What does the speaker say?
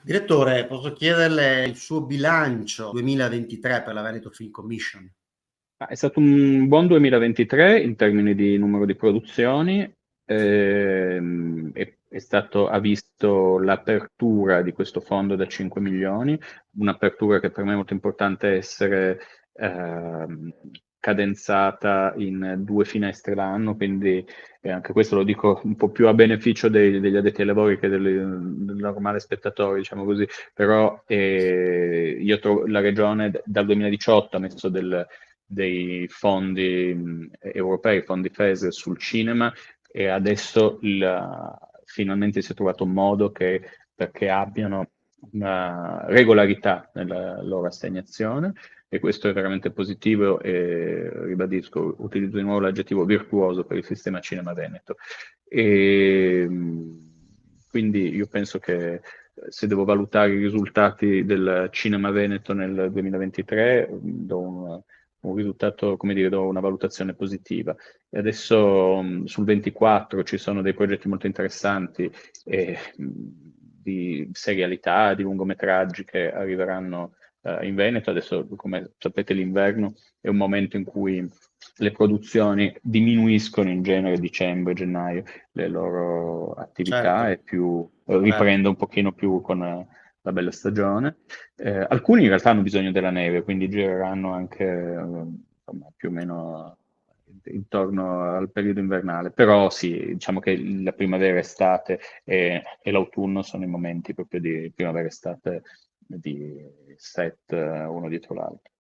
Direttore, posso chiederle il suo bilancio 2023 per la Veneto Film Commission? È stato un buon 2023 in termini di numero di produzioni, ha visto l'apertura di questo fondo da 5 milioni, un'apertura che per me è molto importante essere cadenzata in 2 finestre l'anno, quindi anche questo lo dico un po' più a beneficio degli addetti ai lavori che del normale spettatore, diciamo così, però la Regione dal 2018 ha messo dei fondi europei, fondi FESR sul cinema, e adesso finalmente si è trovato un modo perché abbiano una regolarità nella loro assegnazione, e questo è veramente positivo, e ribadisco, utilizzo di nuovo l'aggettivo virtuoso per il sistema cinema veneto. Quindi io penso che se devo valutare i risultati del cinema veneto nel 2023, do un risultato, come dire, do una valutazione positiva. E adesso sul 24 ci sono dei progetti molto interessanti di serialità, di lungometraggi che arriveranno in Veneto. Adesso, come sapete, l'inverno è un momento in cui le produzioni diminuiscono in genere dicembre, gennaio, le loro attività, Certo, e corretto. riprende un pochino più con la bella stagione. Alcuni in realtà hanno bisogno della neve, quindi gireranno anche insomma, più o meno intorno al periodo invernale, però sì, diciamo che la primavera, estate e l'autunno sono i momenti proprio di primavera, estate, di set uno dietro l'altro.